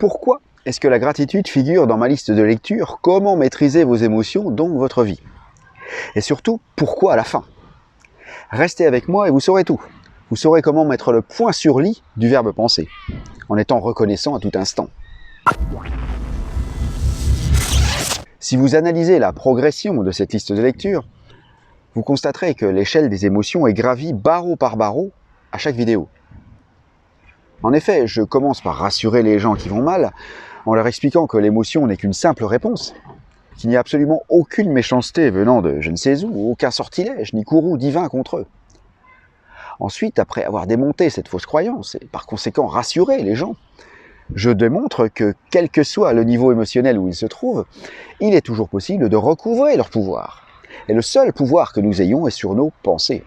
Pourquoi est-ce que la gratitude figure dans ma liste de lecture? Comment maîtriser vos émotions, donc votre vie? Et surtout, pourquoi à la fin? Restez avec moi et vous saurez tout. Vous saurez comment mettre le point sur l'i du verbe penser, en étant reconnaissant à tout instant. Si vous analysez la progression de cette liste de lecture, vous constaterez que l'échelle des émotions est gravie barreau par barreau à chaque vidéo. En effet, je commence par rassurer les gens qui vont mal, en leur expliquant que l'émotion n'est qu'une simple réponse, qu'il n'y a absolument aucune méchanceté venant de je ne sais où, aucun sortilège ni courroux divin contre eux. Ensuite, après avoir démonté cette fausse croyance, et par conséquent rassuré les gens, je démontre que, quel que soit le niveau émotionnel où ils se trouvent, il est toujours possible de recouvrer leur pouvoir. Et le seul pouvoir que nous ayons est sur nos pensées.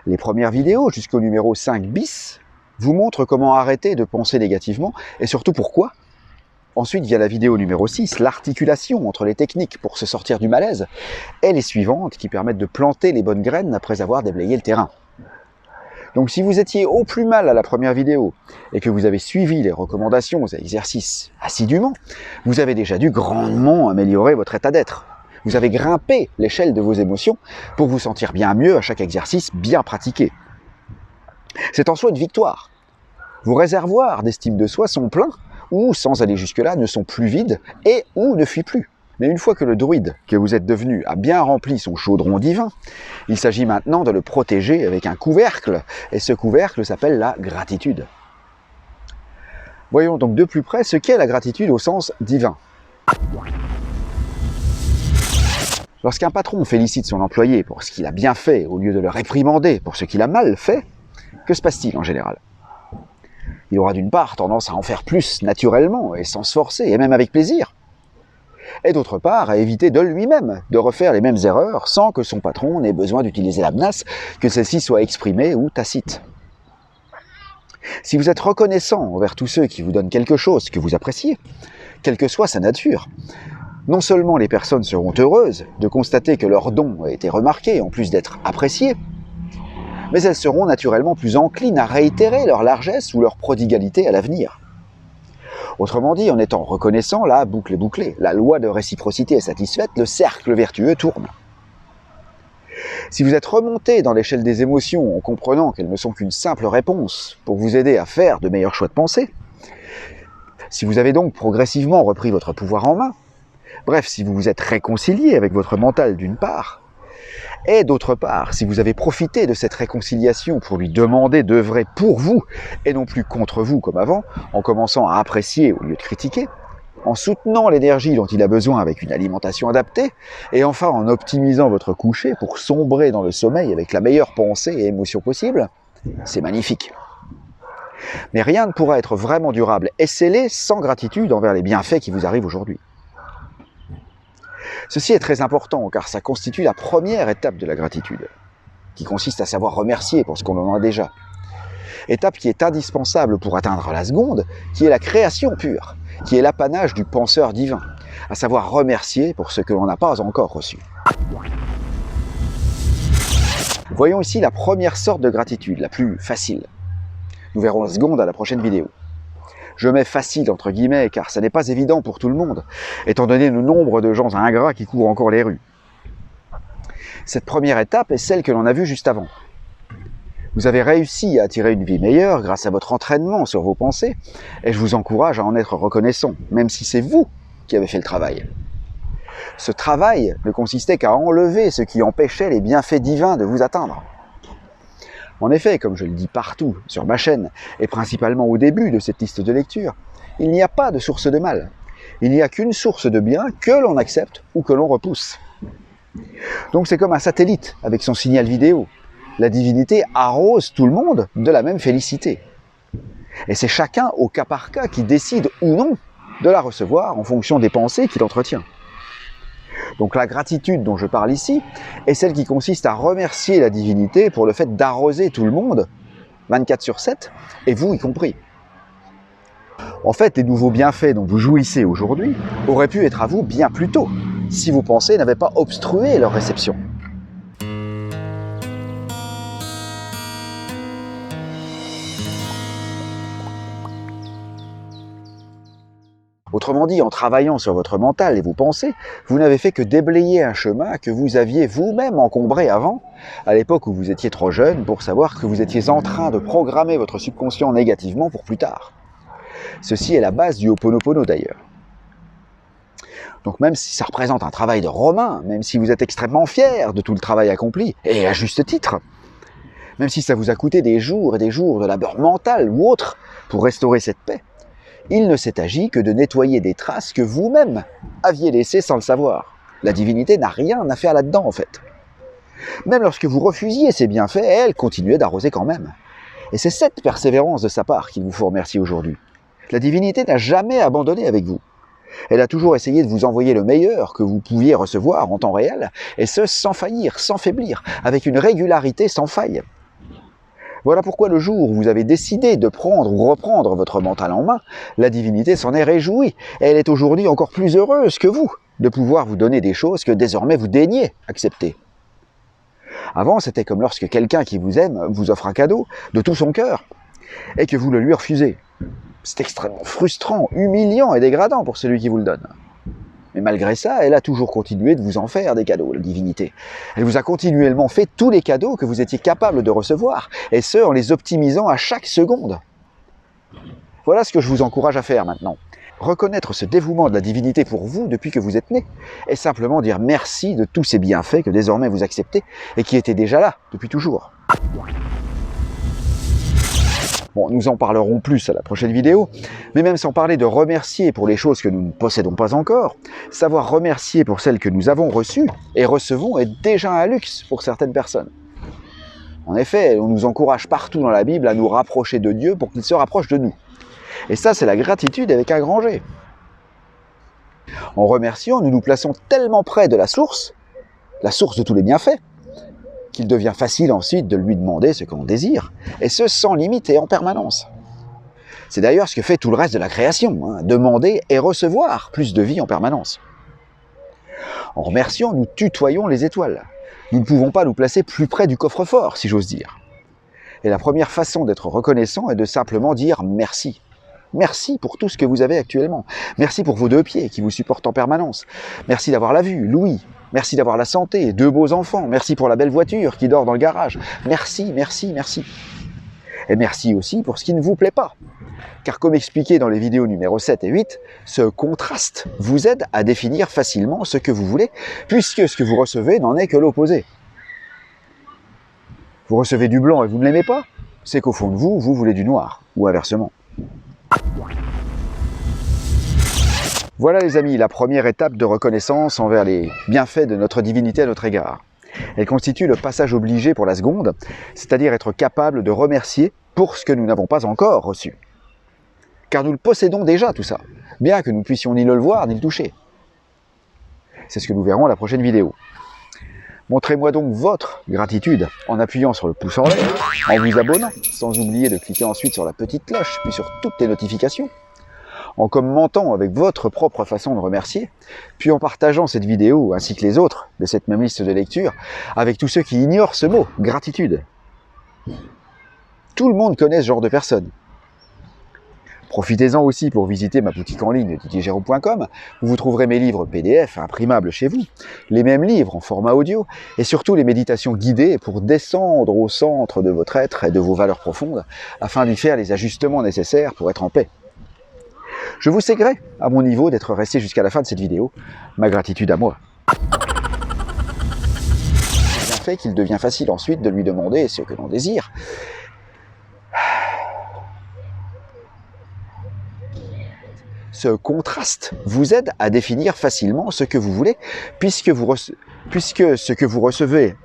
Les premières vidéos, jusqu'au numéro 5 bis, vous montrent comment arrêter de penser négativement, et surtout pourquoi. Ensuite vient la vidéo numéro 6, l'articulation entre les techniques pour se sortir du malaise, et les suivantes qui permettent de planter les bonnes graines après avoir déblayé le terrain. Donc si vous étiez au plus mal à la première vidéo, et que vous avez suivi les recommandations et exercices assidûment, vous avez déjà dû grandement améliorer votre état d'être. Vous avez grimpé l'échelle de vos émotions pour vous sentir bien mieux à chaque exercice bien pratiqué. C'est en soi une victoire. Vos réservoirs d'estime de soi sont pleins, ou, sans aller jusque-là, ne sont plus vides et ou ne fuient plus. Mais une fois que le druide que vous êtes devenu a bien rempli son chaudron divin, il s'agit maintenant de le protéger avec un couvercle, et ce couvercle s'appelle la gratitude. Voyons donc de plus près ce qu'est la gratitude au sens divin. Lorsqu'un patron félicite son employé pour ce qu'il a bien fait au lieu de le réprimander pour ce qu'il a mal fait, que se passe-t-il en général? Il aura d'une part tendance à en faire plus naturellement et sans se forcer, et même avec plaisir. Et d'autre part à éviter de lui-même de refaire les mêmes erreurs sans que son patron n'ait besoin d'utiliser la menace, que celle-ci soit exprimée ou tacite. Si vous êtes reconnaissant envers tous ceux qui vous donnent quelque chose que vous appréciez, quelle que soit sa nature, non seulement les personnes seront heureuses de constater que leur don a été remarqué en plus d'être apprécié, mais elles seront naturellement plus enclines à réitérer leur largesse ou leur prodigalité à l'avenir. Autrement dit, en étant reconnaissant, la boucle est bouclée, la loi de réciprocité est satisfaite, le cercle vertueux tourne. Si vous êtes remonté dans l'échelle des émotions en comprenant qu'elles ne sont qu'une simple réponse pour vous aider à faire de meilleurs choix de pensée, si vous avez donc progressivement repris votre pouvoir en main, bref, si vous vous êtes réconcilié avec votre mental d'une part, et d'autre part, si vous avez profité de cette réconciliation pour lui demander d'œuvrer pour vous et non plus contre vous comme avant, en commençant à apprécier au lieu de critiquer, en soutenant l'énergie dont il a besoin avec une alimentation adaptée, et enfin en optimisant votre coucher pour sombrer dans le sommeil avec la meilleure pensée et émotion possible, c'est magnifique. Mais rien ne pourra être vraiment durable et scellé sans gratitude envers les bienfaits qui vous arrivent aujourd'hui. Ceci est très important car ça constitue la première étape de la gratitude, qui consiste à savoir remercier pour ce qu'on en a déjà. Étape qui est indispensable pour atteindre la seconde, qui est la création pure, qui est l'apanage du penseur divin, à savoir remercier pour ce que l'on n'a pas encore reçu. Voyons ici la première sorte de gratitude, la plus facile. Nous verrons la seconde à la prochaine vidéo. Je mets facile entre guillemets car ça n'est pas évident pour tout le monde, étant donné le nombre de gens ingrats qui courent encore les rues. Cette première étape est celle que l'on a vue juste avant. Vous avez réussi à attirer une vie meilleure grâce à votre entraînement sur vos pensées, et je vous encourage à en être reconnaissant, même si c'est vous qui avez fait le travail. Ce travail ne consistait qu'à enlever ce qui empêchait les bienfaits divins de vous atteindre. En effet, comme je le dis partout sur ma chaîne, et principalement au début de cette liste de lecture, il n'y a pas de source de mal. Il n'y a qu'une source de bien que l'on accepte ou que l'on repousse. Donc c'est comme un satellite avec son signal vidéo. La divinité arrose tout le monde de la même félicité. Et c'est chacun au cas par cas qui décide ou non de la recevoir en fonction des pensées qu'il entretient. Donc la gratitude dont je parle ici est celle qui consiste à remercier la divinité pour le fait d'arroser tout le monde, 24/7, et vous y compris. En fait, les nouveaux bienfaits dont vous jouissez aujourd'hui auraient pu être à vous bien plus tôt, si vos pensées n'avaient pas obstrué leur réception. Autrement dit, en travaillant sur votre mental et vos pensées, vous n'avez fait que déblayer un chemin que vous aviez vous-même encombré avant, à l'époque où vous étiez trop jeune, pour savoir que vous étiez en train de programmer votre subconscient négativement pour plus tard. Ceci est la base du Ho'oponopono d'ailleurs. Donc même si ça représente un travail de romain, même si vous êtes extrêmement fier de tout le travail accompli, et à juste titre, même si ça vous a coûté des jours et des jours de labeur mental ou autre pour restaurer cette paix, il ne s'est agi que de nettoyer des traces que vous-même aviez laissées sans le savoir. La divinité n'a rien à faire là-dedans en fait. Même lorsque vous refusiez ses bienfaits, elle continuait d'arroser quand même. Et c'est cette persévérance de sa part qu'il vous faut remercier aujourd'hui. La divinité n'a jamais abandonné avec vous. Elle a toujours essayé de vous envoyer le meilleur que vous pouviez recevoir en temps réel, et ce sans faillir, sans faiblir, avec une régularité sans faille. Voilà pourquoi le jour où vous avez décidé de prendre ou reprendre votre mental en main, la divinité s'en est réjouie, et elle est aujourd'hui encore plus heureuse que vous de pouvoir vous donner des choses que désormais vous daignez accepter. Avant, c'était comme lorsque quelqu'un qui vous aime vous offre un cadeau de tout son cœur, et que vous le lui refusez. C'est extrêmement frustrant, humiliant et dégradant pour celui qui vous le donne. Mais malgré ça, elle a toujours continué de vous en faire des cadeaux, la divinité. Elle vous a continuellement fait tous les cadeaux que vous étiez capable de recevoir, et ce, en les optimisant à chaque seconde. Voilà ce que je vous encourage à faire maintenant. Reconnaître ce dévouement de la divinité pour vous depuis que vous êtes né, et simplement dire merci de tous ces bienfaits que désormais vous acceptez, et qui étaient déjà là depuis toujours. Bon, nous en parlerons plus à la prochaine vidéo, mais même sans parler de remercier pour les choses que nous ne possédons pas encore, savoir remercier pour celles que nous avons reçues et recevons est déjà un luxe pour certaines personnes. En effet, on nous encourage partout dans la Bible à nous rapprocher de Dieu pour qu'il se rapproche de nous. Et ça, c'est la gratitude avec un grand G. En remerciant, nous nous plaçons tellement près de la source de tous les bienfaits, qu'il devient facile ensuite de lui demander ce qu'on désire, et ce sans limite et en permanence. C'est d'ailleurs ce que fait tout le reste de la création, demander et recevoir plus de vie en permanence. En remerciant, nous tutoyons les étoiles. Nous ne pouvons pas nous placer plus près du coffre-fort, si j'ose dire. Et la première façon d'être reconnaissant est de simplement dire merci. Merci pour tout ce que vous avez actuellement. Merci pour vos 2 pieds qui vous supportent en permanence. Merci d'avoir la vue, l'ouïe. Merci d'avoir la santé, 2 beaux enfants. Merci pour la belle voiture qui dort dans le garage. Merci, merci, merci. Et merci aussi pour ce qui ne vous plaît pas. Car comme expliqué dans les vidéos numéro 7 et 8, ce contraste vous aide à définir facilement ce que vous voulez, puisque ce que vous recevez n'en est que l'opposé. Vous recevez du blanc et vous ne l'aimez pas, c'est qu'au fond de vous, vous voulez du noir, ou inversement. Voilà les amis, la première étape de reconnaissance envers les bienfaits de notre divinité à notre égard. Elle constitue le passage obligé pour la seconde, c'est-à-dire être capable de remercier pour ce que nous n'avons pas encore reçu. Car nous le possédons déjà tout ça, bien que nous ne puissions ni le voir ni le toucher. C'est ce que nous verrons à la prochaine vidéo. Montrez-moi donc votre gratitude en appuyant sur le pouce en l'air, en vous abonnant, sans oublier de cliquer ensuite sur la petite cloche, puis sur toutes les notifications, en commentant avec votre propre façon de remercier, puis en partageant cette vidéo ainsi que les autres de cette même liste de lecture avec tous ceux qui ignorent ce mot, gratitude. Tout le monde connaît ce genre de personnes. Profitez-en aussi pour visiter ma boutique en ligne didierjérôme.com où vous trouverez mes livres PDF imprimables chez vous, les mêmes livres en format audio et surtout les méditations guidées pour descendre au centre de votre être et de vos valeurs profondes afin d'y faire les ajustements nécessaires pour être en paix. Je vous sais gré, à mon niveau, d'être resté jusqu'à la fin de cette vidéo. Ma gratitude à moi. C'est bien fait qu'il devient facile ensuite de lui demander ce que l'on désire. Ce contraste vous aide à définir facilement ce que vous voulez, puisque ce que vous recevez